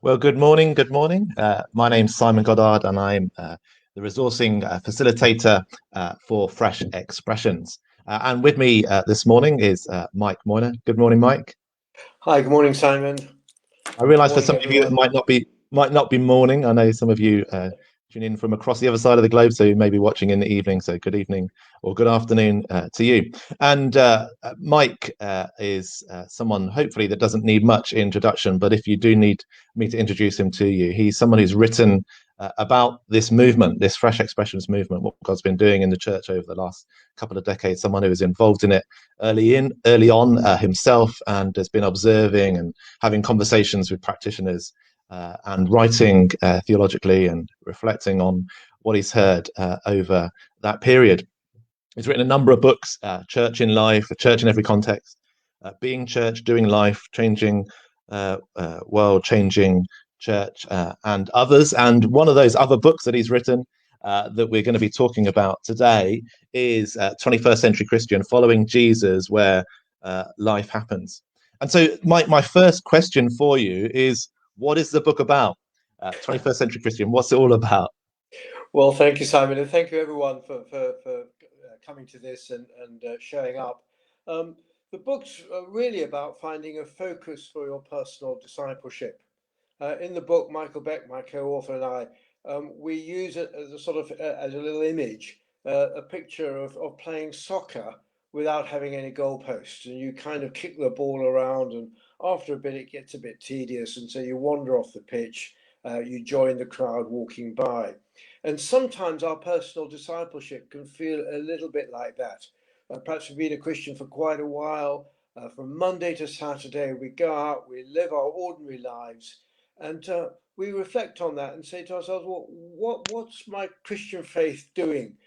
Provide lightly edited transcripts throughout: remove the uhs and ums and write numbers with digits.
Well, good morning. Good morning. My name's Simon Goddard, and I'm the resourcing facilitator for Fresh Expressions. And with me this morning is Mike Moynagh. Good morning, Mike. Hi, good morning, Simon. I realise for Morning, some of you it everyone. might not be morning. I know some of you tune in from across the other side of the globe, so you may be watching in the evening. So good evening or good afternoon to you. And Mike is someone hopefully that doesn't need much introduction, but if you do need me to introduce him to you, he's someone who's written about this movement, this Fresh Expressions movement, what God's been doing in the church over the last couple of decades. Someone who was involved in it early on himself, and has been observing and having conversations with practitioners and writing theologically and reflecting on what he's heard over that period. He's written a number of books: Church in Life, A Church in Every Context, Being Church, Doing Life, Changing World, Changing Church, and others. And one of those other books that he's written that we're going to be talking about today is 21st Century Christian, Following Jesus Where Life Happens. And so my first question for you is, what is the book about? 21st Century Christian, what's it all about? Well, thank you, Simon, and thank you, everyone, for coming to this and showing up. Um, the book's really about finding a focus for your personal discipleship. In the book, Michael Beck, my co-author, and I, we use it as a sort of as a little image, a picture of playing soccer without having any goalposts, and you kind of kick the ball around, and after a bit, it gets a bit tedious, and so you wander off the pitch. You join the crowd walking by, and sometimes our personal discipleship can feel a little bit like that. Perhaps we've been a Christian for quite a while. From Monday to Saturday, we go out, we live our ordinary lives, and we reflect on that and say to ourselves, well, what's my Christian faith doing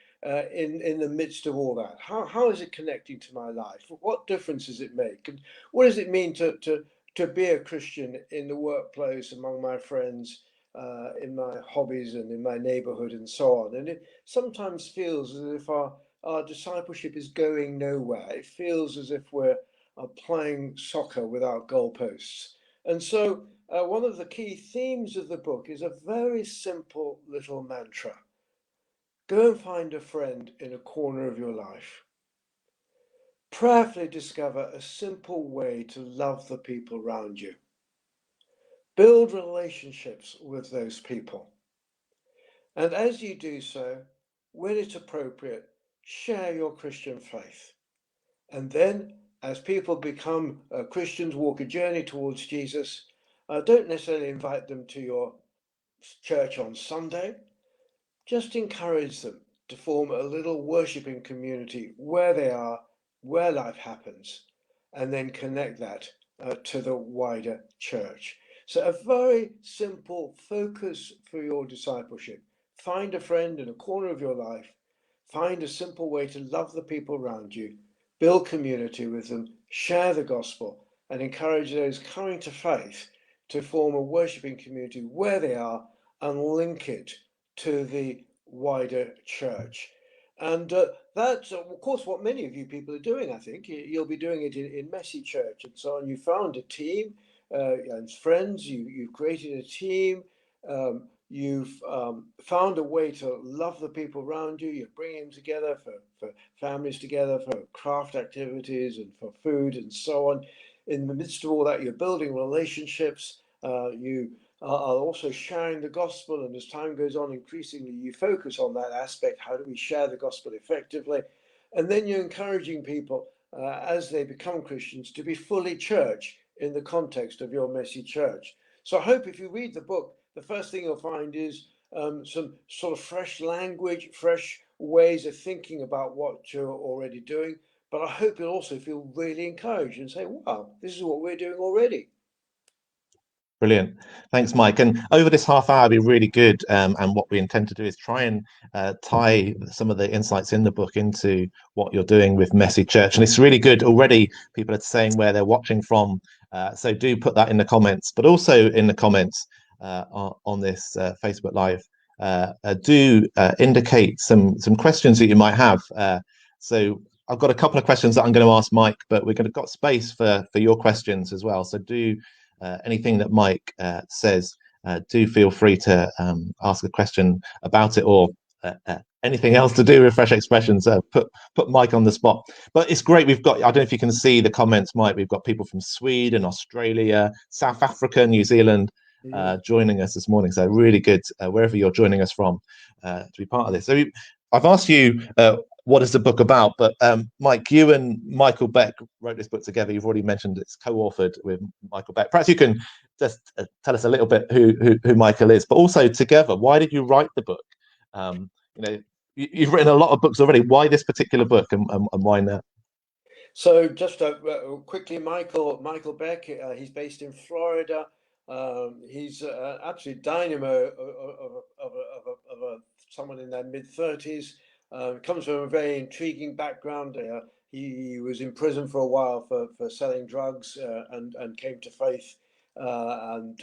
in the midst of all that? How is it connecting to my life? What difference does it make? And what does it mean to be a Christian in the workplace, among my friends, in my hobbies and in my neighborhood and so on? And it sometimes feels as if our discipleship is going nowhere. It feels as if we're playing soccer without goalposts. And so one of the key themes of the book is a very simple little mantra. Go and find a friend in a corner of your life. Prayerfully discover a simple way to love the people around you. Build relationships with those people. And as you do so, when it's appropriate, share your Christian faith. And then, as people become Christians, walk a journey towards Jesus, don't necessarily invite them to your church on Sunday. Just encourage them to form a little worshipping community where they are, where life happens, and then connect that to the wider church. So, a very simple focus for your discipleship. Find a friend in a corner of your life, find a simple way to love the people around you, build community with them, share the gospel, and encourage those coming to faith to form a worshipping community where they are and link it to the wider church. And that's, of course, what many of you people are doing, I think. You'll be doing it in Messy Church and so on. You found a team and friends, you've created a team, you've found a way to love the people around you. You're bringing them together for families together, for craft activities and for food and so on. In the midst of all that, you're building relationships. You are also sharing the gospel, and as time goes on, increasingly you focus on that aspect. How do we share the gospel effectively? And then you're encouraging people as they become Christians to be fully church in the context of your Messy Church. So I hope if you read the book, the first thing you'll find is some sort of fresh language, fresh ways of thinking about what you're already doing. But I hope you'll also feel really encouraged and say, wow, this is what we're doing already. Brilliant. Thanks, Mike. And over this half hour, be really good. And what we intend to do is try and tie some of the insights in the book into what you're doing with Messy Church. And it's really good. Already, people are saying where they're watching from. So do put that in the comments, but also in the comments on this Facebook Live. Do indicate some questions that you might have. So I've got a couple of questions that I'm going to ask Mike, but we're going to got space for your questions as well. So do anything that Mike says do feel free to ask a question about it, or anything else to do with Fresh Expressions. Put Mike on the spot. But it's great. We've got, I don't know if you can see the comments, Mike. We've got people from Sweden, Australia, South Africa, New Zealand joining us this morning. So really good, wherever you're joining us from, to be part of this. So I've asked you what is the book about, but Mike, you and Michael Beck wrote this book together. You've already mentioned it's co-authored with Michael Beck. Perhaps you can just tell us a little bit who Michael is, but also together, why did you write the book? You've written a lot of books already. Why this particular book, and why now? So just quickly, Michael Beck, he's based in Florida. He's an absolute dynamo of someone in their mid-30s. Comes from a very intriguing background. He was in prison for a while for selling drugs, and came to faith, and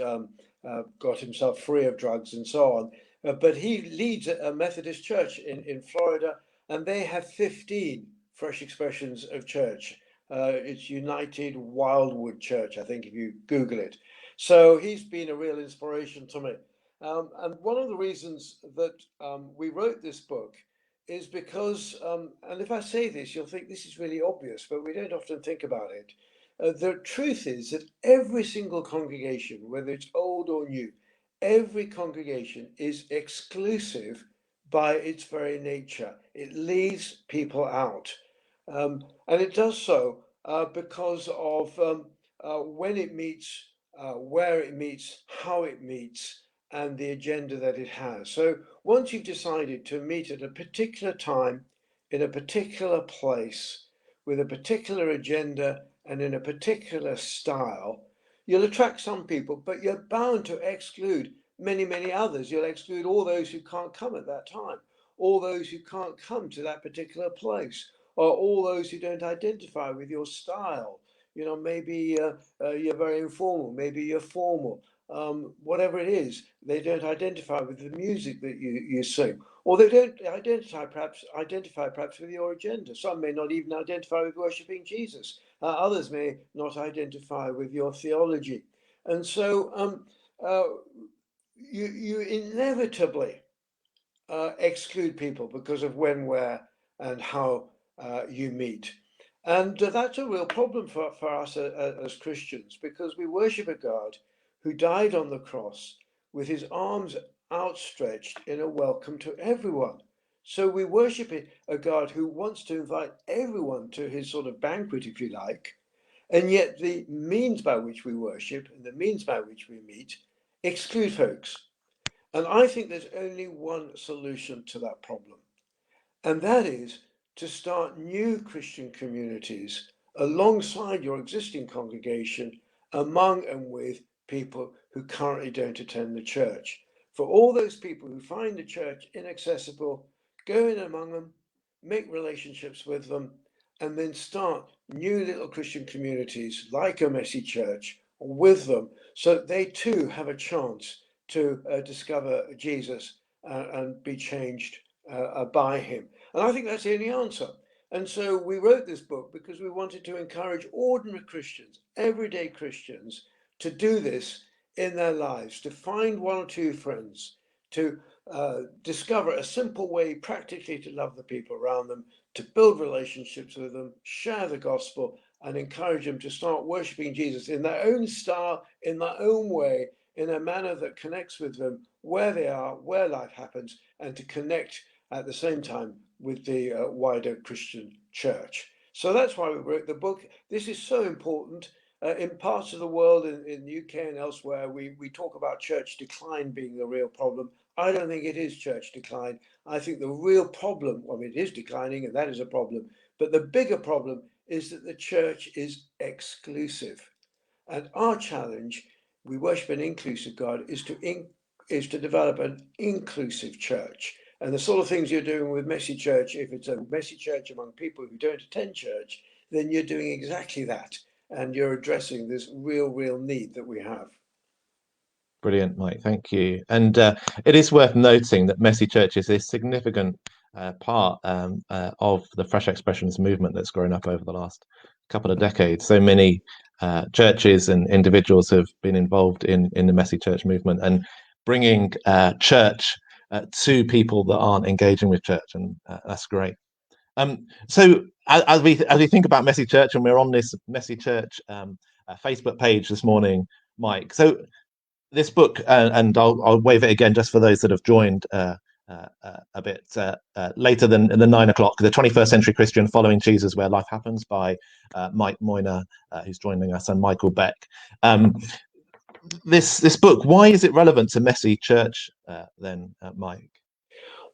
got himself free of drugs and so on. But he leads a Methodist church in Florida, and they have 15 Fresh Expressions of church. It's United Wildwood Church, I think, if you Google it. So he's been a real inspiration to me. And one of the reasons that we wrote this book is because, and if I say this, you'll think this is really obvious, but we don't often think about it. The truth is that every single congregation, whether it's old or new, every congregation is exclusive by its very nature. It leaves people out. And it does so because of when it meets, where it meets, how it meets, and the agenda that it has. So once you've decided to meet at a particular time, in a particular place, with a particular agenda and in a particular style, you'll attract some people, but you're bound to exclude many, many others. You'll exclude all those who can't come at that time, all those who can't come to that particular place, or all those who don't identify with your style. Maybe you're very informal, maybe you're formal, whatever it is, they don't identify with the music that you sing, or they don't identify perhaps with your agenda. Some may not even identify with worshiping Jesus. Others may not identify with your theology. And so you inevitably exclude people because of when, where, and how you meet. And that's a real problem for us as Christians, because we worship a God who died on the cross with his arms outstretched in a welcome to everyone. So we worship a God who wants to invite everyone to his sort of banquet, if you like, and yet the means by which we worship and the means by which we meet exclude folks. And I think there's only one solution to that problem, and that is to start new Christian communities alongside your existing congregation, among and with people who currently don't attend the church. For all those people who find the church inaccessible, go in among them, make relationships with them, and then start new little Christian communities like a messy church with them, so that they too have a chance to discover Jesus and be changed by him. And I think that's the only answer. And so we wrote this book because we wanted to encourage ordinary Christians, everyday Christians, to do this in their lives, to find one or two friends, to discover a simple way practically to love the people around them, to build relationships with them, share the gospel, and encourage them to start worshiping Jesus in their own style, in their own way, in a manner that connects with them where they are, where life happens, and to connect at the same time with the wider Christian church. So that's why we wrote the book. This is so important. In parts of the world, in the UK and elsewhere, we talk about church decline being the real problem. I don't think it is church decline. I think the real problem, it is declining, and that is a problem. But the bigger problem is that the church is exclusive. And our challenge, we worship an inclusive God, is to develop an inclusive church. And the sort of things you're doing with Messy Church, if it's a messy church among people who don't attend church, then you're doing exactly that. And you're addressing this real need that we have. Brilliant, Mike. Thank you. And it is worth noting that Messy Church is a significant part of the Fresh Expressions movement that's grown up over the last couple of decades. So many churches and individuals have been involved in the messy church movement and bringing church to people that aren't engaging with church, and that's great. So as we think about messy church, and we're on this messy church Facebook page this morning, Mike. So this book, and I'll wave it again just for those that have joined a bit later than the 9 o'clock. The 21st Century Christian Following Jesus Where Life Happens by Mike Moynagh, who's joining us, and Michael Beck. This book, why is it relevant to messy church then, Mike?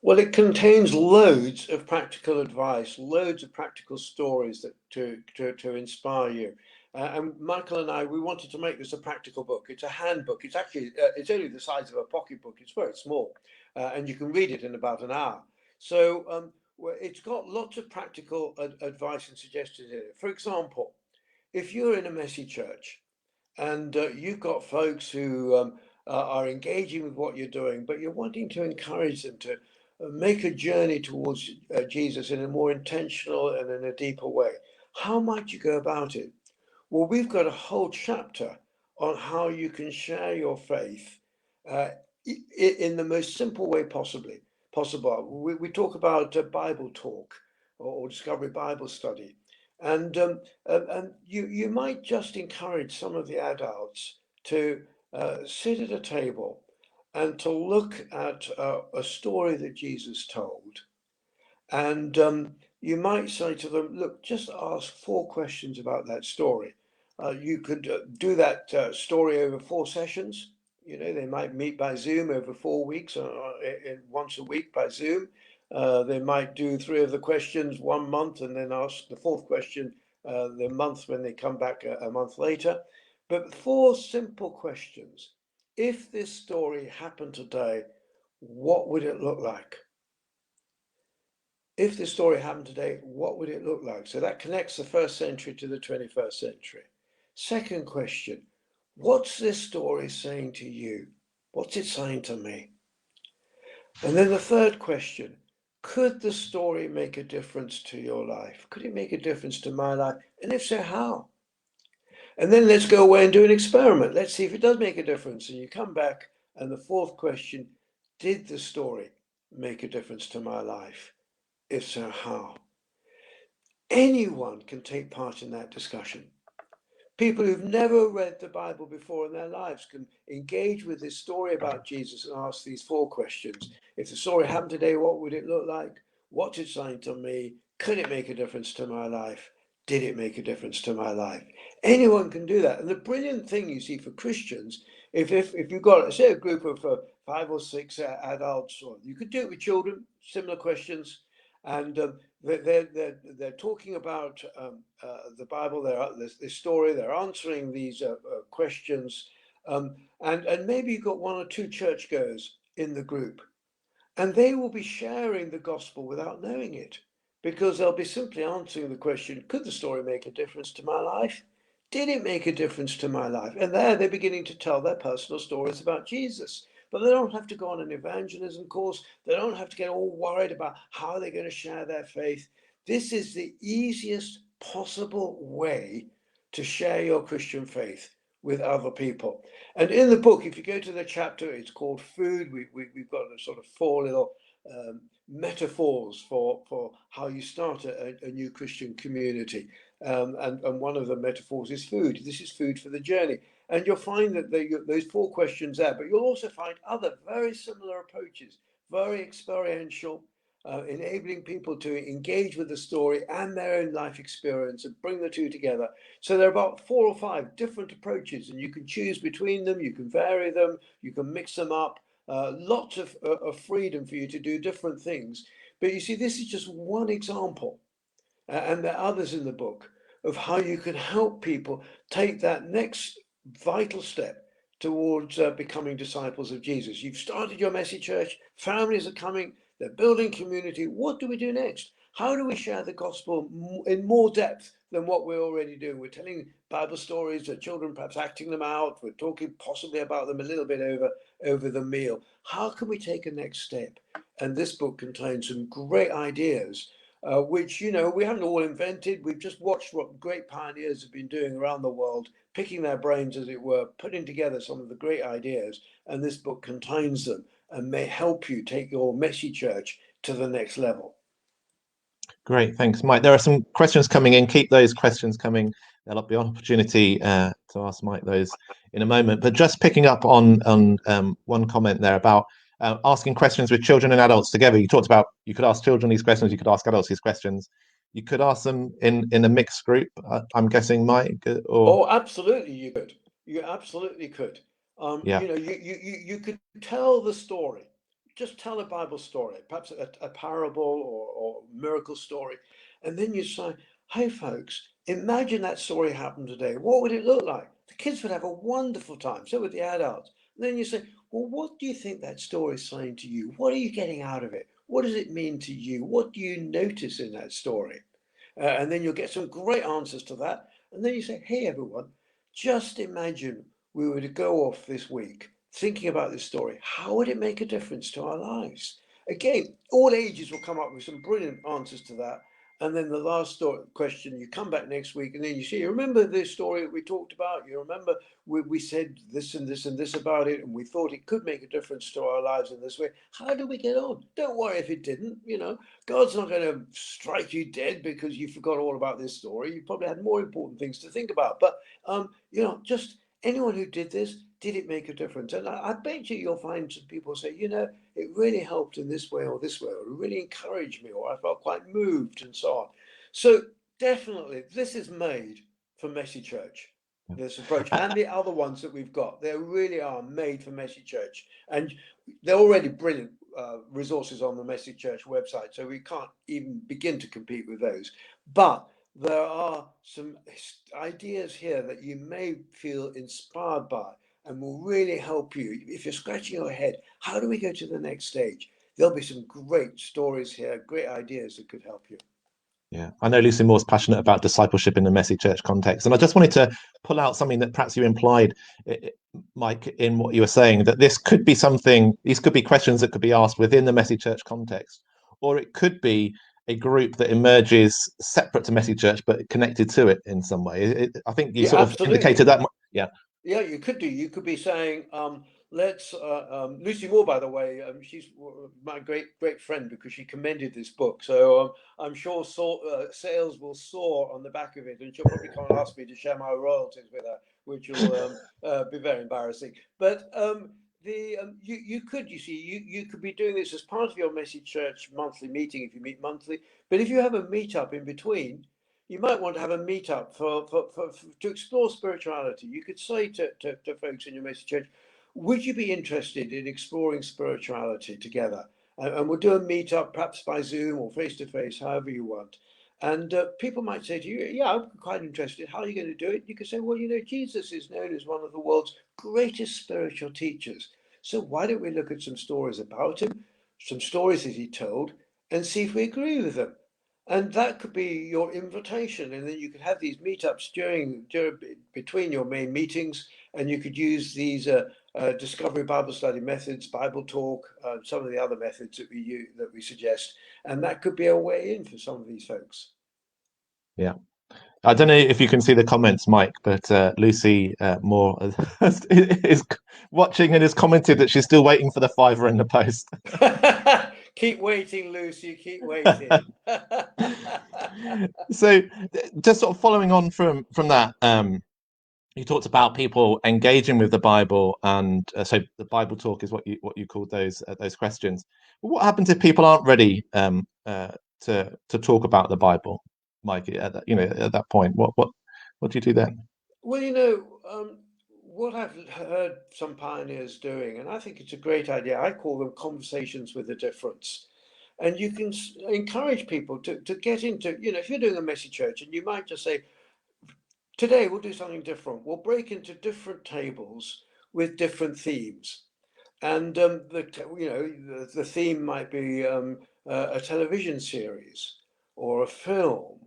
Well, it contains loads of practical advice, loads of practical stories that to inspire you. And Michael and I, we wanted to make this a practical book. It's a handbook. It's actually, it's only the size of a pocketbook. It's very small, and you can read it in about an hour. So it's got lots of practical advice and suggestions in it. For example, if you're in a messy church and you've got folks who are engaging with what you're doing, but you're wanting to encourage them to make a journey towards Jesus in a more intentional and in a deeper way, how might you go about it? Well, we've got a whole chapter on how you can share your faith in the most simple way possible. We talk about Bible talk or discovery Bible study. And you might just encourage some of the adults to sit at a table and to look at a story that Jesus told. And you might say to them, look, just ask 4 questions about that story. You could do that story over 4 sessions. You know, they might meet by Zoom over 4 weeks, once a week by Zoom. They might do 3 of the questions 1 month and then ask the 4th question the month when they come back a month later. But 4 simple questions. If this story happened today, what would it look like? If this story happened today, what would it look like? So that connects the 1st century to the 21st century. Second question, what's this story saying to you? What's it saying to me? And then the third question, could the story make a difference to your life? Could it make a difference to my life? And if so, how? And then let's go away and do an experiment. Let's see if it does make a difference. And you come back, and the 4th question, did the story make a difference to my life? If so, how? Anyone can take part in that discussion. People who've never read the Bible before in their lives can engage with this story about Jesus and ask these 4 questions. If the story happened today, what would it look like? What's it saying to me? Could it make a difference to my life? Did it make a difference to my life? Anyone can do that. And the brilliant thing you see for Christians, if you've got, say, a group of 5 or 6 adults, or you could do it with children, similar questions, and they're talking about the Bible, this story, they're answering these questions, and maybe you've got 1 or 2 churchgoers in the group, and they will be sharing the gospel without knowing it, because they'll be simply answering the question, could the story make a difference to my life? Did it make a difference to my life? And there they're beginning to tell their personal stories about Jesus. But they don't have to go on an evangelism course. They don't have to get all worried about how they're going to share their faith. This is the easiest possible way to share your Christian faith with other people. And in the book, if you go to the chapter, it's called Food. We've got a sort of 4 little metaphors for how you start a new Christian community. And one of the metaphors is food. This is food for the journey. And you'll find that those 4 questions there, but you'll also find other very similar approaches, very experiential, enabling people to engage with the story and their own life experience and bring the 2 together. So there are about 4 or 5 different approaches, and you can choose between them, you can vary them, you can mix them up. Lots of freedom for you to do different things. But you see, this is just one example, and there are others in the book, of how you can help people take that next vital step towards becoming disciples of Jesus. You've started your messy church, families are coming, they're building community. What do we do next? How do we share the gospel in more depth than what we're already doing? We're telling Bible stories, the children perhaps acting them out. We're talking possibly about them a little bit over the meal. How can we take a next step? And this book contains some great ideas which, you know, we haven't all invented. We've just watched what great pioneers have been doing around the world, picking their brains, as it were, putting together some of the great ideas. And this book contains them and may help you take your messy church to the next level. Great, thanks, Mike. There are some questions coming in. Keep those questions coming. There'll be an opportunity to ask Mike those in a moment. But just picking up on one comment there about asking questions with children and adults together. You talked about you could ask children these questions, you could ask adults these questions. You could ask them in a mixed group. I'm guessing, Mike, or Oh, absolutely, you could. You absolutely could. yeah, You know, you could tell the story. Just tell a Bible story, perhaps a parable or miracle story, and then you say, "Hey, folks, imagine that story happened today. What would it look like?" The kids would have a wonderful time. So would the adults. And then you say, "Well, what do you think that story is saying to you? What are you getting out of it? What does it mean to you? What do you notice in that story?" And then you'll get some great answers to that. And then you say, "Hey, everyone, just imagine we were to go off this week thinking about this story. How would it make a difference to our lives?" Again, all ages will come up with some brilliant answers to that. And then the last question, you come back next week and then you see, "You remember this story that we talked about? You remember we said this and this and this about it, and we thought it could make a difference to our lives in this way. How did we get on?" Don't worry if it didn't. You know, God's not going to strike you dead because you forgot all about this story. You probably had more important things to think about. But you know, just anyone who did this, did it make a difference? And I bet you'll find some people say, "You know, it really helped in this way or this way, or it really encouraged me, or I felt quite moved," and so on. So definitely, this is made for Messy Church. This approach and the other ones that we've got, they really are made for Messy Church, and they're already brilliant resources on the Messy Church website, so we can't even begin to compete with those. But there are some ideas here that you may feel inspired by and will really help you. If you're scratching your head, how do we go to the next stage? There'll be some great stories here, great ideas that could help you. yeah, I know Lucy Moore's passionate about discipleship in the messy church context, and I just wanted to pull out something that perhaps you implied, Mike, in what you were saying, that this could be something, these could be questions that could be asked within the messy church context, or it could be a group that emerges separate to messy church but connected to it in some way. I think you Yeah, sort of absolutely. indicated that. Yeah, Yeah, you could do. You could be saying, let's. Lucy Moore, by the way, she's my great friend because she commended this book. So I'm sure sales will soar on the back of it, and she'll probably come and ask me to share my royalties with her, which will be very embarrassing. But you could, you see, you could be doing this as part of your Messy Church monthly meeting if you meet monthly. But if you have a meetup in between, you might want to have a meetup to explore spirituality. You could say to folks in your message church, "Would you be interested in exploring spirituality together?" And we'll do a meetup, perhaps by Zoom or face to face, however you want. And people might say to you, "Yeah, I'm quite interested. How are you going to do it?" You could say, "Well, you know, Jesus is known as one of the world's greatest spiritual teachers. So why don't we look at some stories about him, some stories that he told, and see if we agree with them?" And that could be your invitation, and then you could have these meetups during between your main meetings, and you could use these discovery Bible study methods, Bible talk, some of the other methods that we suggest, and that could be a way in for some of these folks. yeah. I don't know if you can see the comments, Mike, but Lucy Moore is watching and has commented that she's still waiting for the fiver in the post. Keep waiting, Lucy. Keep waiting. So, just sort of following on from that, you talked about people engaging with the Bible, and so the Bible talk is what you called those questions. But what happens if people aren't ready to talk about the Bible, Mike? At that, at that point, what do you do then? Well, you know, what I've heard some pioneers doing, and I think it's a great idea, I call them conversations with a difference. And you can encourage people to get into, you know, if you're doing a messy church, and you might just say, "Today we'll do something different. We'll break into different tables with different themes." And the theme might be a television series or a film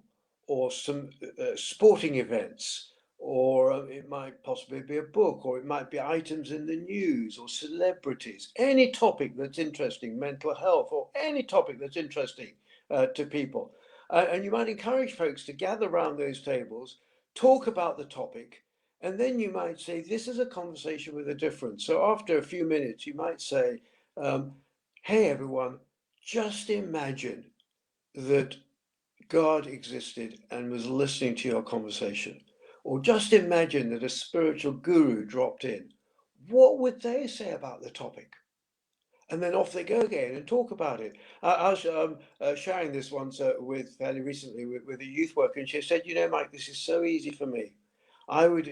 or some sporting events, or it might possibly be a book, or it might be items in the news or celebrities, any topic that's interesting, mental health, or any topic that's interesting to people. And you might encourage folks to gather around those tables, talk about the topic, and then you might say, this is a conversation with a difference. So after a few minutes, you might say, hey, everyone, just imagine that God existed and was listening to your conversation. Or just imagine that a spiritual guru dropped in. What would they say about the topic? And then off they go again and talk about it. I was sharing this once with fairly recently with a youth worker, and she said, "You know, Mike, this is so easy for me. I would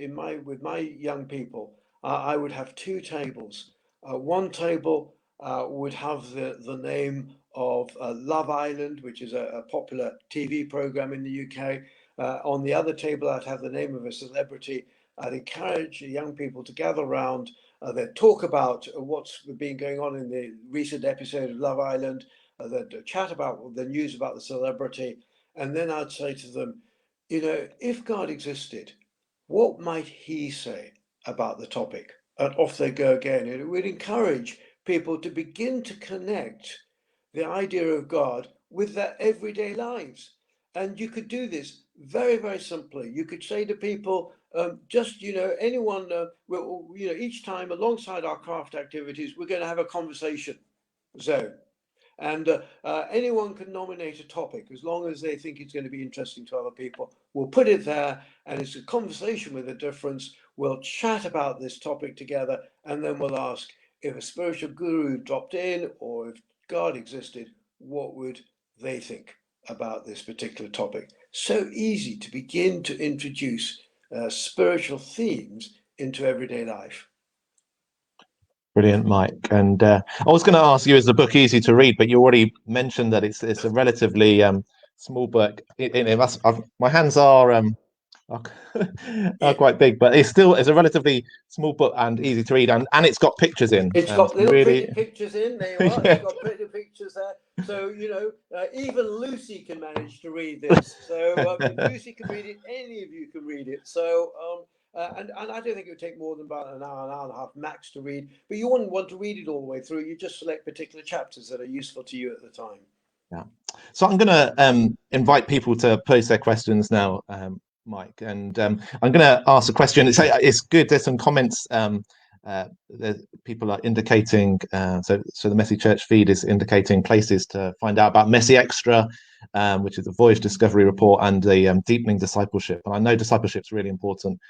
with my young people, I would have two tables. One table would have the name of Love Island, which is a popular TV program in the UK. On the other table, I'd have the name of a celebrity. I'd encourage young people to gather around. They'd talk about what's been going on in the recent episode of Love Island. They'd chat about the news about the celebrity. And then I'd say to them, you know, if God existed, what might he say about the topic? And off they go again. And it would encourage people to begin to connect the idea of God with their everyday lives. And you could do this very, very simply. You could say to people, just, you know, anyone, you know, each time alongside our craft activities, we're going to have a conversation zone. And anyone can nominate a topic as long as they think it's going to be interesting to other people. We'll put it there, and it's a conversation with a difference. We'll chat about this topic together, and then we'll ask if a spiritual guru dropped in or if God existed, what would they think about this particular topic? So easy to begin to introduce spiritual themes into everyday life. Brilliant, Mike. And I was going to ask you, is the book easy to read? But you already mentioned that it's a relatively small book. My hands are, are Yeah. quite big, but it's a relatively small book and easy to read, and it's got pictures in. It's got little pretty Really, pictures in. There you are. It's yeah. got pretty pictures there. So, you know, even Lucy can manage to read this. So, if Lucy can read it, any of you can read it. So, and I don't think it would take more than about an hour and a half max to read. But you wouldn't want to read it all the way through. You just select particular chapters that are useful to you at the time. Yeah. So I'm going to invite people to pose their questions now, Mike, and I'm going to ask a question. It's good. There's some comments. People are indicating. So the Messy Church feed is indicating places to find out about Messy Extra, which is the Voyage Discovery Report, and the Deepening Discipleship. And I know discipleship is really important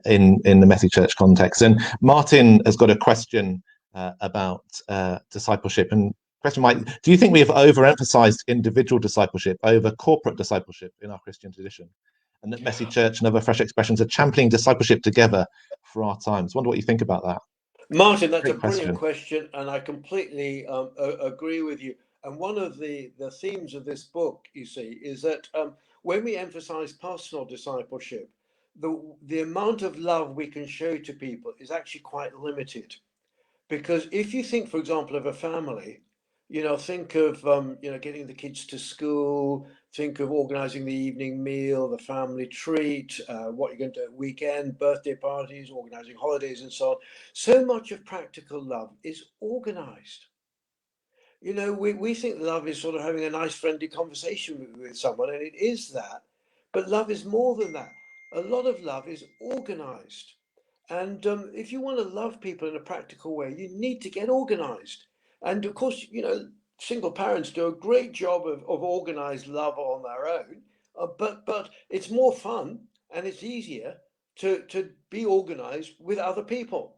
in the Messy Church context. And Martin has got a question about discipleship and question, Mike, do you think we have overemphasized individual discipleship over corporate discipleship in our Christian tradition? And that Messy Church and other fresh expressions are championing discipleship together for our times? Wonder what you think about that. Martin, that's a Great brilliant question. question, and I completely agree with you. And one of the themes of this book, you see, is that when we emphasize personal discipleship, the amount of love we can show to people is actually quite limited. Because if you think, for example, of a family, you know, think of you know, getting the kids to school, think of organizing the evening meal, the family treat, what you're going to do at weekend, birthday parties, organizing holidays, and so on. So much of practical love is organized. You know, we think love is sort of having a nice, friendly conversation with someone, and it is that. But love is more than that. A lot of love is organized. And if you want to love people in a practical way, you need to get organized. And of course, you know, single parents do a great job of organized love on their own. But it's more fun and it's easier to be organized with other people.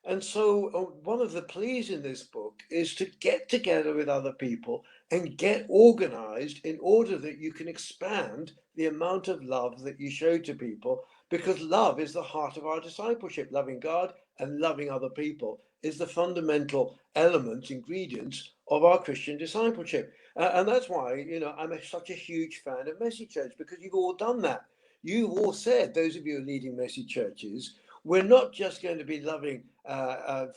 And so, one of the pleas in this book is to get together with other people and get organized in order that you can expand the amount of love that you show to people, because love is the heart of our discipleship. Loving God and loving other people is the fundamental element, ingredients of our Christian discipleship. And that's why, you know, I'm such a huge fan of Messy Church, because you've all done that. You've all said, those of you who are leading Messy Churches, we're not just going to be loving,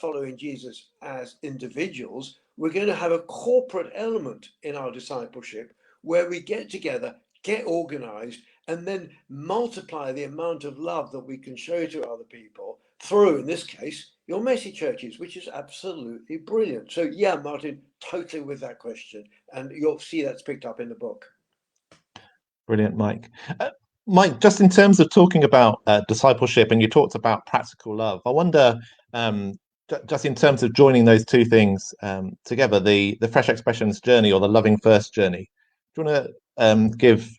following Jesus as individuals. We're going to have a corporate element in our discipleship where we get together, get organized, and then multiply the amount of love that we can show to other people through, in this case, your Messy Churches, which is absolutely brilliant. So yeah, Martin, totally with that question. And you'll see that's picked up in the book. Brilliant, Mike. Mike, just in terms of talking about discipleship, and you talked about practical love, I wonder, just in terms of joining those two things together, the Fresh Expressions journey or the Loving First journey, do you want to give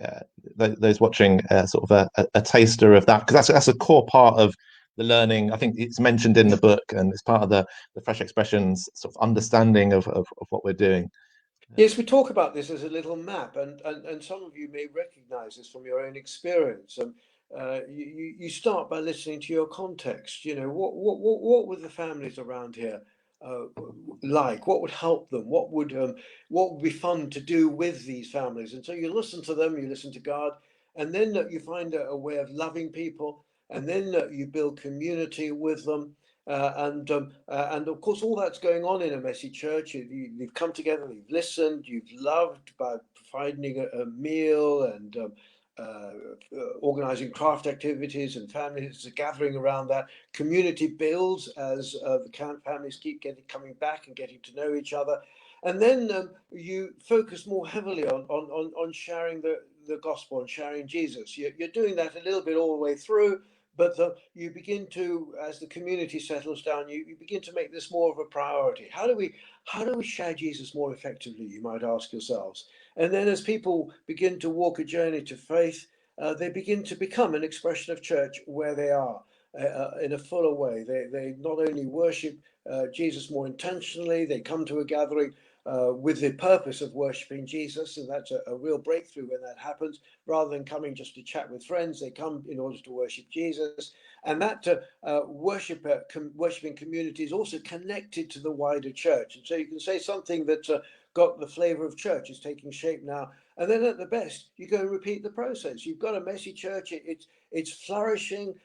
uh, those watching sort of a taster of that? Because that's a core part of the learning. I think it's mentioned in the book, and it's part of the Fresh Expressions sort of understanding of what we're doing. Yes, we talk about this as a little map, and some of you may recognize this from your own experience. You start by listening to your context. You know, what were the families around here like? What would help them? What would be fun to do with these families? And so you listen to them, you listen to God, and then you find a way of loving people, and then you build community with them. And of course, all that's going on in a messy church. You've come together, you've listened, you've loved by providing a meal and uh, organizing craft activities, and families are gathering around that. Community builds as the families keep coming back and getting to know each other. And then you focus more heavily on sharing the gospel and sharing Jesus. You're doing that a little bit all the way through, but you begin to, as the community settles down, you begin to make this more of a priority. How do we share Jesus more effectively, you might ask yourselves. And then as people begin to walk a journey to faith, they begin to become an expression of church where they are in a fuller way. They not only worship Jesus more intentionally, they come to a gathering with the purpose of worshipping Jesus, and that's a real breakthrough when that happens. Rather than coming just to chat with friends, they come in order to worship Jesus, and that worshiping community is also connected to the wider church. And so you can say something that got the flavour of church is taking shape now, and then at the best you go and repeat the process. You've got a messy church, it's flourishing,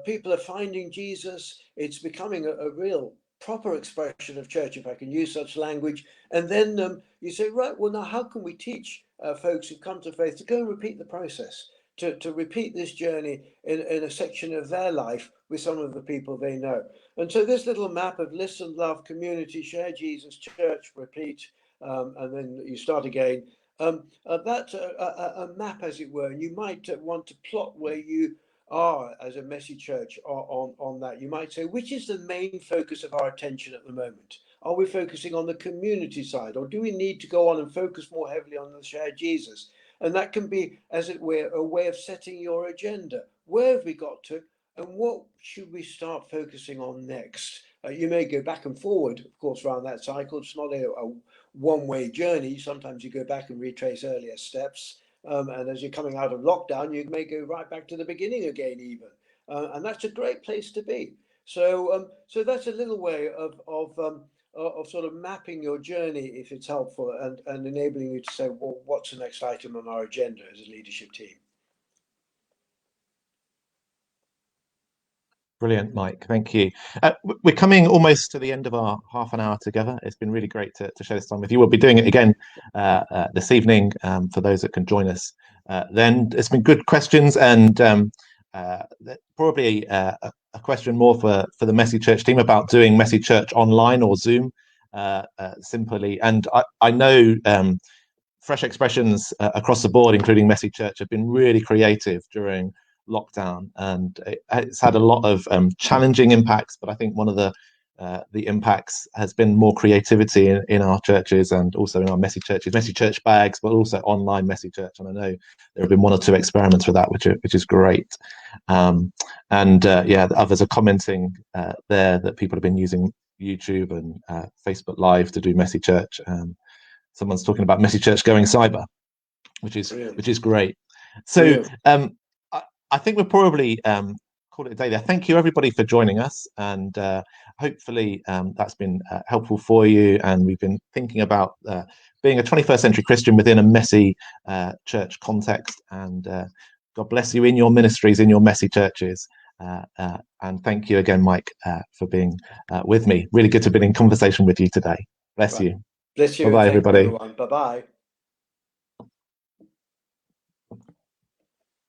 people are finding Jesus, it's becoming a real proper expression of church, if I can use such language. And then you say, right, well, now how can we teach folks who've come to faith to go and repeat the process, to repeat this journey in a section of their life with some of the people they know? And so this little map of listen, love, community, share Jesus, church, repeat, and then you start again. That's a map, as it were, and you might want to plot where you are as a messy church on that. You might say, which is the main focus of our attention at the moment? Are we focusing on the community side, or do we need to go on and focus more heavily on the shared Jesus? And that can be, as it were, a way of setting your agenda. Where have we got to, and what should we start focusing on next? You may go back and forward, of course, around that cycle. It's not a one-way journey. Sometimes you go back and retrace earlier steps. And as you're coming out of lockdown, you may go right back to the beginning again, even. And that's a great place to be. So that's a little way of sort of mapping your journey, if it's helpful, and enabling you to say, well, what's the next item on our agenda as a leadership team? Brilliant, Mike. Thank you. We're coming almost to the end of our half an hour together. It's been really great to share this time with you. We'll be doing it again this evening for those that can join us. Then it's been good questions, and probably a question more for the Messy Church team about doing Messy Church online or Zoom simply. And I know Fresh Expressions across the board, including Messy Church, have been really creative during lockdown, and it's had a lot of challenging impacts. But I think one of the impacts has been more creativity in our churches, and also in our messy churches, messy church bags, but also online messy church. And I know there have been one or two experiments with that, which is great. Yeah, others are commenting there that people have been using YouTube and Facebook Live to do messy church. Someone's talking about messy church going cyber, which is great. So I think we'll probably call it a day there. Thank you, everybody, for joining us. And hopefully that's been helpful for you. And we've been thinking about being a 21st century Christian within a messy church context. And God bless you in your ministries, in your messy churches. And thank you again, Mike, for being with me. Really good to be in conversation with you today. Bless you. Bless you. Bye-bye, Thank you, everybody. everyone. Bye-bye.